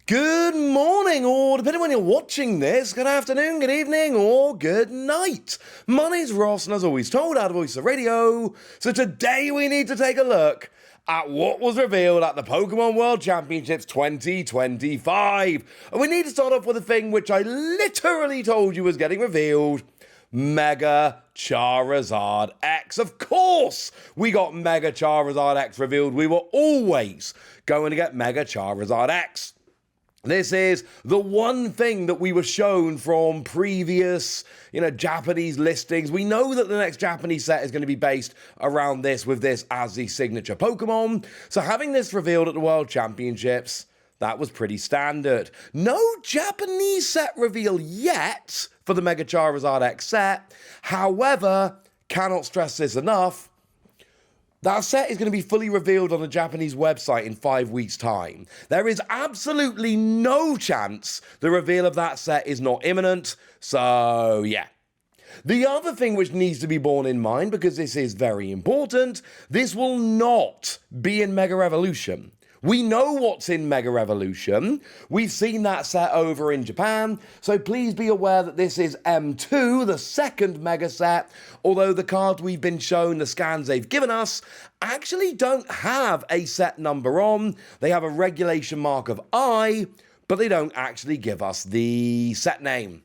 Good morning, or depending when you're watching this, good afternoon, good evening, or good night. My name's Ross, and as always told, out of Voice of Radio. So today we need to take a look at what was revealed at the Pokemon World Championships 2025. And we need to start off with a thing which I literally told you was getting revealed. Mega Charizard X. Of course, we got Mega Charizard X revealed. We were always going to get Mega Charizard X. This is the one thing that we were shown from previous, Japanese listings. We know that the next Japanese set is going to be based around this, with this as the signature Pokemon. So having this revealed at the World Championships, that was pretty standard. No Japanese set reveal yet for the Mega Charizard X set. However, cannot stress this enough, that set is going to be fully revealed on the Japanese website in 5 weeks' time. There is absolutely no chance the reveal of that set is not imminent, so yeah. The other thing which needs to be borne in mind, because this is very important, this will not be in Mega Evolution. We know what's in Mega Evolution. We've seen that set over in Japan, so please be aware that this is M2, the second Mega set, although the cards we've been shown, the scans they've given us, actually don't have a set number on. They have a regulation mark of I, but they don't actually give us the set name.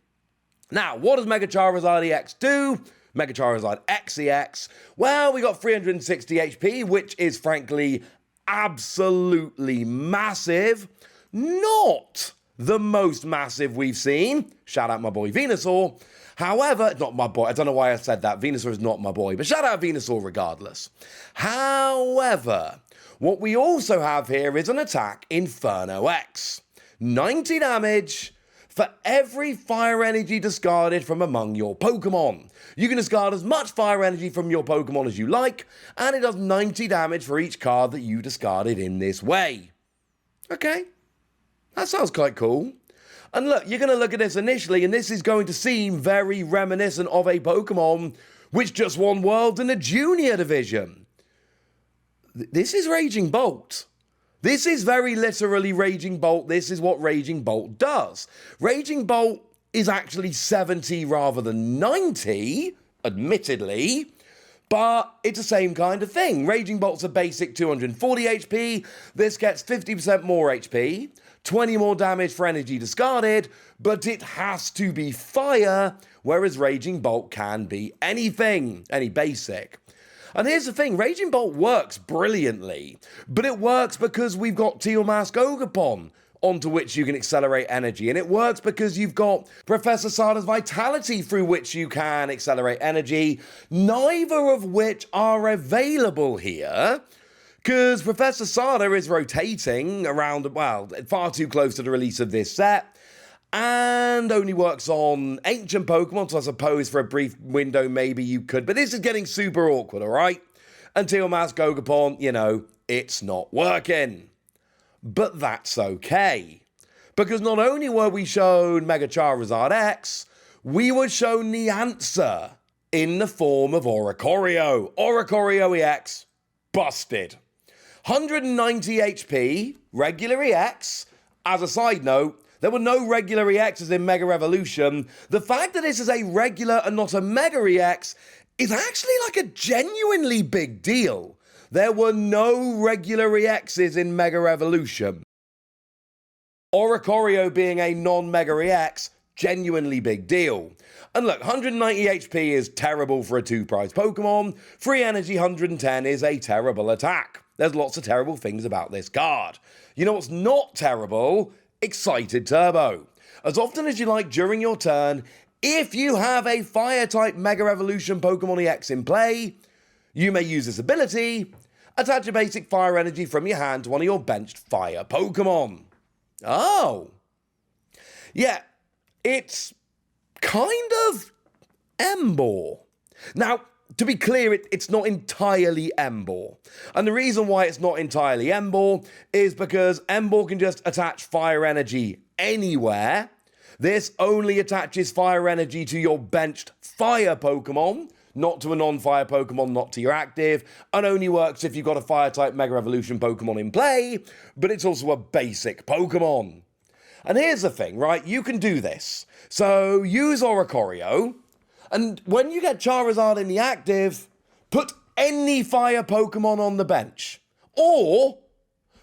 Now, what does Mega Charizard EX do? Mega Charizard X EX? Well, we got 360 HP, which is frankly absolutely massive. Not the most massive we've seen. Shout out my boy Venusaur. However, not my boy. I don't know why I said that. Venusaur is not my boy, but shout out Venusaur regardless. However, what we also have here is an attack Inferno X. 90 damage for every fire energy discarded from among your Pokemon. You can discard as much fire energy from your Pokemon as you like, and it does 90 damage for each card that you discarded in this way. Okay, that sounds quite cool. And look, you're going to look at this initially, and this is going to seem very reminiscent of a Pokemon which just won Worlds in the Junior Division. This is Raging Bolt. This is very literally Raging Bolt. This is what Raging Bolt does. Raging Bolt is actually 70 rather than 90, admittedly, but it's the same kind of thing. Raging Bolt's a basic 240 HP. This gets 50% more HP, 20 more damage for energy discarded, but it has to be fire, whereas Raging Bolt can be anything, any basic. And here's the thing, Raging Bolt works brilliantly, but it works because we've got Teal Mask Ogerpon, onto which you can accelerate energy, and it works because you've got Professor Sada's Vitality, through which you can accelerate energy, neither of which are available here, because Professor Sada is rotating around, well, far too close to the release of this set, and only works on ancient Pokemon, so I suppose for a brief window maybe you could, but this is getting super awkward, alright? Until Mask Ogerpon, it's not working. But that's okay, because not only were we shown Mega Charizard X, we were shown the answer in the form of Oricorio. Oricorio EX, busted. 190 HP, regular EX. As a side note, there were no regular EXs in Mega Evolution. The fact that this is a regular and not a Mega EX is actually like a genuinely big deal. There were no regular EXs in Mega Evolution. Oricorio being a non-Mega EX, genuinely big deal. And look, 190 HP is terrible for a 2-prize Pokemon. Free energy 110 is a terrible attack. There's lots of terrible things about this card. You know what's not terrible? Excited Turbo. As often as you like during your turn, if you have a Fire-type Mega Evolution Pokemon EX in play, you may use this ability, attach a basic fire energy from your hand to one of your benched fire Pokemon. Oh. Yeah, it's kind of Emboar. Now, to be clear, it's not entirely Emboar. And the reason why it's not entirely Emboar is because Emboar can just attach fire energy anywhere. This only attaches fire energy to your benched fire Pokemon, not to a non-fire Pokemon, not to your active, and only works if you've got a Fire-type Mega Evolution Pokemon in play, but it's also a basic Pokemon. And here's the thing, right? You can do this. So use Oricorio, and when you get Charizard in the active, put any fire Pokemon on the bench. Or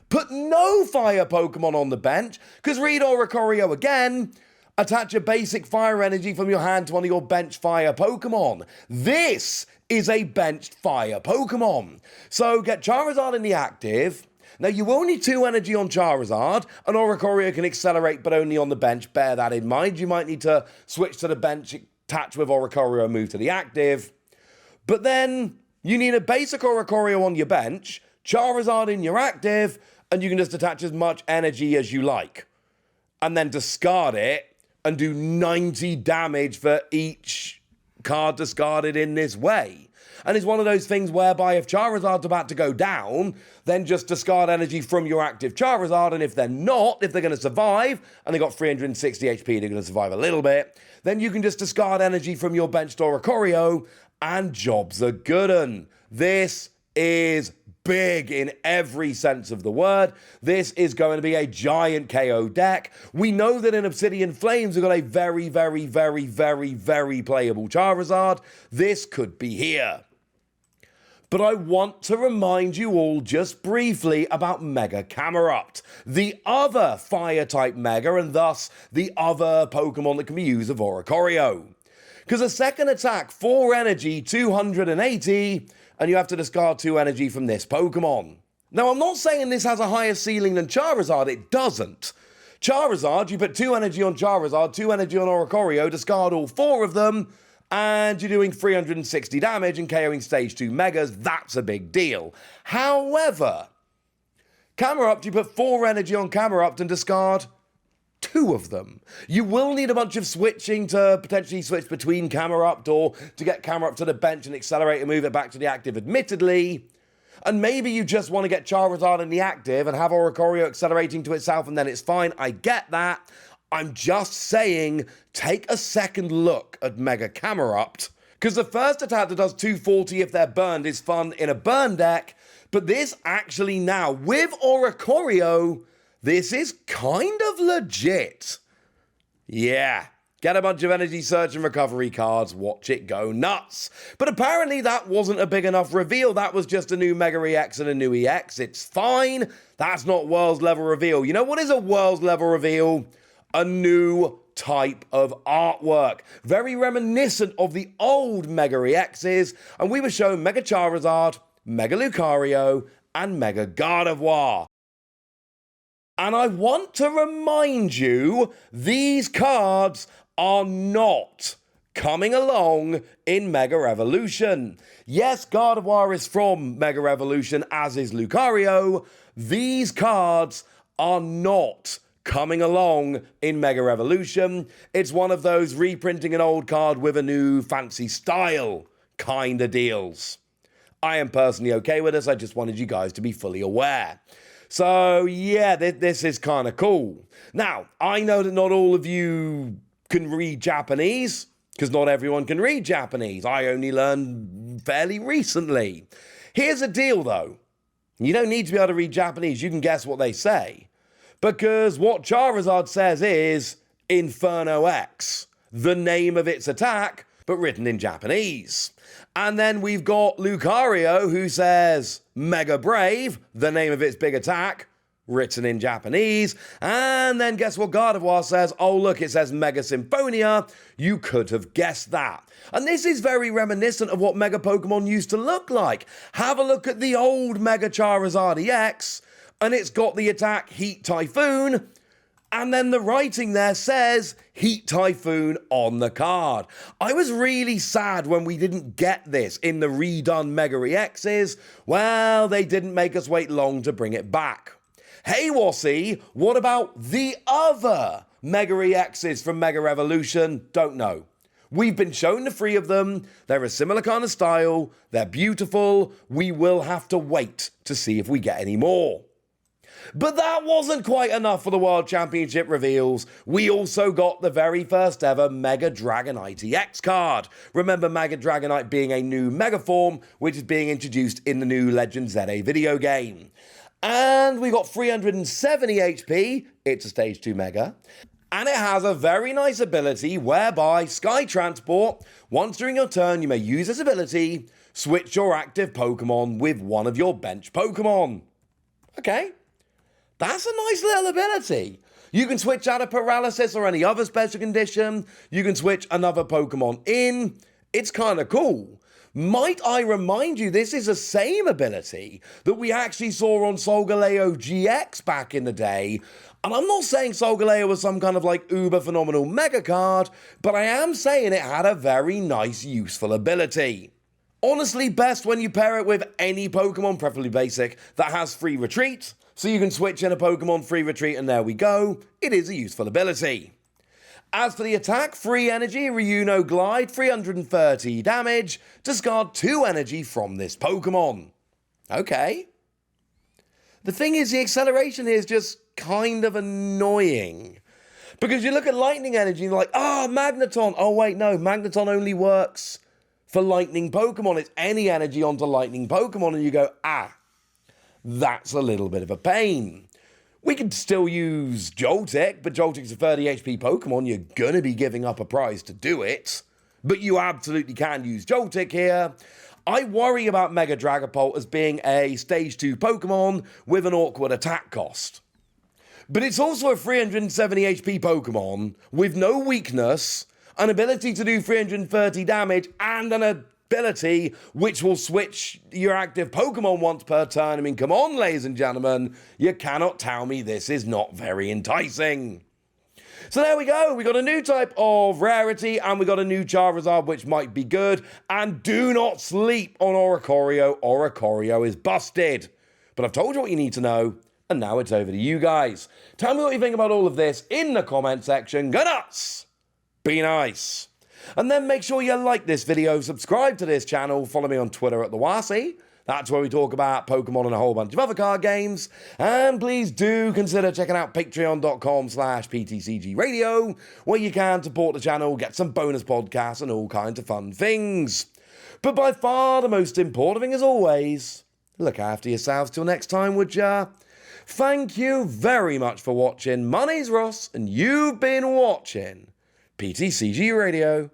put no fire Pokemon on the bench, because read Oricorio again, attach a basic fire energy from your hand to one of your bench fire Pokemon. This is a benched fire Pokemon. So get Charizard in the active. Now, you will need 2 energy on Charizard, and Oricorio can accelerate, but only on the bench. Bear that in mind. You might need to switch to the bench, attach with Oricorio, move to the active. But then you need a basic Oricorio on your bench, Charizard in your active, and you can just attach as much energy as you like. And then discard it and do 90 damage for each card discarded in this way. And it's one of those things whereby if Charizard's about to go down, then just discard energy from your active Charizard, and if they're not, if they're going to survive, and they got 360 HP, they're going to survive a little bit, then you can just discard energy from your benched Oricorio, and jobs are good 'un. This is big in every sense of the word. This is going to be a giant KO deck. We know that in Obsidian Flames we've got a very, very, very, very, very playable Charizard. This could be here. But I want to remind you all just briefly about Mega Camerupt, the other fire-type Mega, and thus the other Pokemon that can be used of Oricorio. Because a second attack, 4 energy, 280, and you have to discard 2 energy from this Pokemon. Now, I'm not saying this has a higher ceiling than Charizard, it doesn't. Charizard, you put 2 energy on Charizard, 2 energy on Oricorio, discard all 4 of them, and you're doing 360 damage and KOing stage 2 Megas. That's a big deal. However, Camerupt, you put 4 energy on Camerupt and discard 2 of them. You will need a bunch of switching to potentially switch between Camerupt or to get Camerupt to the bench and accelerate and move it back to the active, admittedly. And maybe you just want to get Charizard in the active and have Oricorio accelerating to itself and then it's fine. I get that. I'm just saying, take a second look at Mega Camerupt, because the first attack that does 240 if they're burned is fun in a burn deck, but this actually now, with Oricorio, this is kind of legit. Yeah, get a bunch of energy search and recovery cards, watch it go nuts. But apparently that wasn't a big enough reveal, that was just a new Mega EX and a new EX, it's fine. That's not World's level reveal. You know what is a World's level reveal? A new type of artwork, very reminiscent of the old Mega EXs, and we were shown Mega Charizard, Mega Lucario, and Mega Gardevoir. And I want to remind you, these cards are not coming along in Mega Evolution. Yes, Gardevoir is from Mega Evolution, as is Lucario. These cards are not coming along in Mega Evolution. It's one of those reprinting an old card with a new fancy style kind of deals. I am personally okay with this. I just wanted you guys to be fully aware. So yeah, this is kind of cool. Now, I know that not all of you can read Japanese, because not everyone can read Japanese. I only learned fairly recently. Here's the deal though. You don't need to be able to read Japanese. You can guess what they say. Because what Charizard says is Inferno X, the name of its attack, but written in Japanese. And then we've got Lucario, who says Mega Brave, the name of its big attack, written in Japanese. And then guess what Gardevoir says? Oh, look, it says Mega Symphonia. You could have guessed that. And this is very reminiscent of what Mega Pokemon used to look like. Have a look at the old Mega Charizard EX, and it's got the attack Heat Typhoon, and then the writing there says Heat Typhoon on the card. I was really sad when we didn't get this in the redone Mega EXs. Well, they didn't make us wait long to bring it back. Hey Wassy, what about the other Mega EXs from Mega Evolution? Don't know. We've been shown the 3 of them. They're a similar kind of style. They're beautiful. We will have to wait to see if we get any more. But that wasn't quite enough for the World Championship reveals. We also got the very first ever Mega Dragonite EX card. Remember Mega Dragonite being a new Mega form, which is being introduced in the new Legend ZA video game. And we got 370 HP, it's a stage 2 Mega. And it has a very nice ability whereby Sky Transport, once during your turn you may use this ability, switch your active Pokemon with one of your bench Pokemon. Okay, that's a nice little ability. You can switch out a Paralysis or any other special condition. You can switch another Pokemon in. It's kind of cool. Might I remind you, this is the same ability that we actually saw on Solgaleo GX back in the day. And I'm not saying Solgaleo was some kind of like uber phenomenal mega card, but I am saying it had a very nice, useful ability. Honestly, best when you pair it with any Pokemon, preferably basic, that has free retreat. So you can switch in a Pokemon free retreat and there we go. It is a useful ability. As for the attack, free energy, Ryuno Glide, 330 damage, discard 2 energy from this Pokemon. Okay. The thing is, the acceleration here is just kind of annoying. Because you look at lightning energy and you're like, Magneton. Oh wait, no, Magneton only works for lightning Pokemon. It's any energy onto lightning Pokemon and you go, that's a little bit of a pain. We could still use Joltik, but Joltik's a 30 HP Pokemon. You're going to be giving up a prize to do it. But you absolutely can use Joltik here. I worry about Mega Dragapult as being a Stage 2 Pokemon with an awkward attack cost. But it's also a 370 HP Pokemon with no weakness, an ability to do 330 damage, and an ability which will switch your active Pokemon once per turn. I mean, come on, ladies and gentlemen, you cannot tell me this is not very enticing. So there we go, we got a new type of rarity, and we got a new Charizard, which might be good. And do not sleep on Oricorio. Oricorio is busted. But I've told you what you need to know, and now it's over to you guys. Tell me what you think about all of this in the comment section. Go nuts! Be nice. And then make sure you like this video, subscribe to this channel, follow me on Twitter at @TheWasi. That's where we talk about Pokemon and a whole bunch of other card games. And please do consider checking out patreon.com/PTCG Radio, where you can support the channel, get some bonus podcasts and all kinds of fun things. But by far the most important thing, as always, look after yourselves till next time, would ya? Thank you very much for watching. My name's Ross, and you've been watching PTCG Radio.